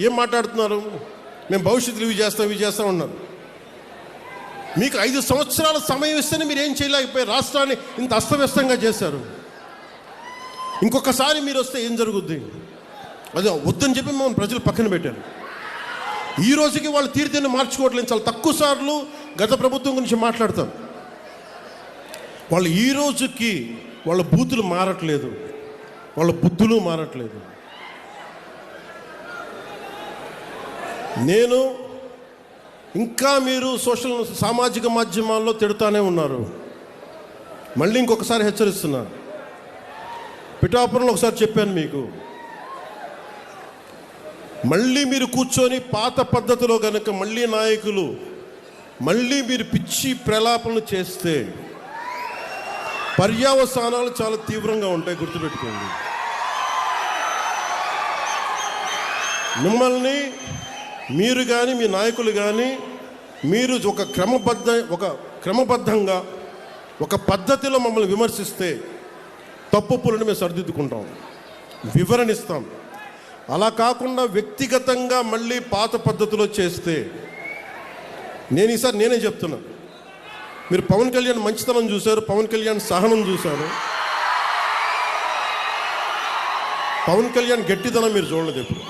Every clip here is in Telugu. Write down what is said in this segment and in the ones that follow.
ఏం మాట్లాడుతున్నారు? మేము భవిష్యత్తులో ఇవి చేస్తాం ఉన్నారు. మీకు 5 సంవత్సరాల సమయం ఇస్తేనే మీరు ఏం చేయలేకపోయారు. రాష్ట్రాన్ని ఇంత అస్తవ్యస్తంగా చేశారు. ఇంకొకసారి మీరు వస్తే ఏం జరుగుద్ది? అదే వద్దని చెప్పి మనం ప్రజలు పక్కన పెట్టారు. ఈ రోజుకి వాళ్ళు తీరుతేనే మార్చుకోవట్లేదు. చాలా తక్కువ సార్లు గత ప్రభుత్వం గురించి మాట్లాడతారు. వాళ్ళు ఈ రోజుకి వాళ్ళ బూతులు మారట్లేదు, వాళ్ళ బుద్ధులు మారట్లేదు. నేను ఇంకా మీరు సామాజిక మాధ్యమాల్లో తిడతానే ఉన్నారు. మళ్ళీ ఇంకొకసారి హెచ్చరిస్తున్నా. పిఠాపురంలో ఒకసారి చెప్పాను మీకు, మళ్ళీ మీరు కూర్చొని పాత పద్ధతిలో కనుక మళ్ళీ నాయకులు మళ్ళీ మీరు పిచ్చి ప్రలాపనలు చేస్తే పర్యవసానాలు చాలా తీవ్రంగా ఉంటాయి, గుర్తుపెట్టుకోండి. మిమ్మల్ని మీరు కానీ మీ నాయకులు కానీ మీరు ఒక క్రమబద్ధంగా ఒక పద్ధతిలో మమ్మల్ని విమర్శిస్తే తప్పులను మేము సరిదిద్దుకుంటాం, వివరణిస్తాం. అలా కాకుండా వ్యక్తిగతంగా మళ్ళీ పాత పద్ధతిలో చేస్తే ఈసారి నేనే చెప్తున్నా. మీరు పవన్ కళ్యాణ్ మంచితనం చూశారు, పవన్ కళ్యాణ్ సహనం చూశారు, పవన్ కళ్యాణ్ గట్టితనం మీరు చూడలేదు ఎప్పుడు.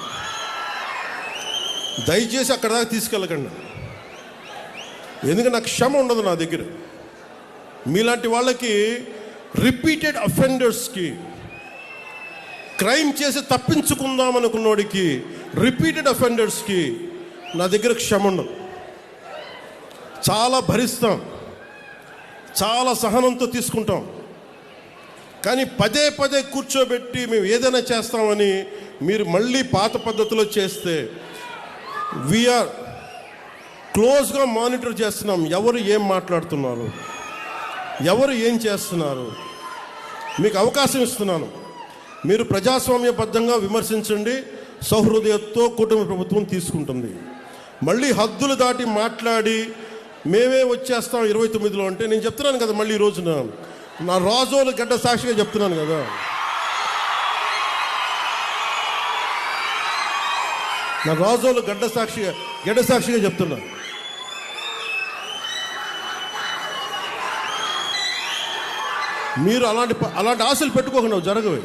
దయచేసి అక్కడ దాకా తీసుకెళ్ళకండి. ఎందుకంటే నాకు క్షమ ఉండదు నా దగ్గర. మీలాంటి వాళ్ళకి రిపీటెడ్ అఫెండర్స్కి, క్రైమ్ చేసి తప్పించుకుందాం అనుకున్నోడికి, రిపీటెడ్ అఫెండర్స్కి నా దగ్గర క్షమ ఉండదు. చాలా భరిస్తాం, చాలా సహనంతో తీసుకుంటాం. కానీ పదే పదే కూర్చోబెట్టి మేము ఏదైనా చేస్తామని మీరు మళ్ళీ పాత పద్ధతిలో చేస్తే వీఆర్ క్లోజ్గా మానిటర్ చేస్తున్నాం. ఎవరు ఏం మాట్లాడుతున్నారు, ఎవరు ఏం చేస్తున్నారు, మీకు అవకాశం ఇస్తున్నాను. మీరు ప్రజాస్వామ్యబద్ధంగా విమర్శించండి, సౌహృదయంతో కూటమి ప్రభుత్వం తీసుకుంటుంది. మళ్ళీ హద్దులు దాటి మాట్లాడి మేమే వచ్చేస్తాం 29లో అంటే నేను చెప్తున్నాను కదా, మళ్ళీ ఈ రోజున నా రాజోలు గడ్డ సాక్షిగా చెప్తున్నాను కదా. నా రాజోలు గడ్డ సాక్షిగా చెప్తున్నా. మీరు అలాంటి ఆశలు పెట్టుకోకుండా జరగవు.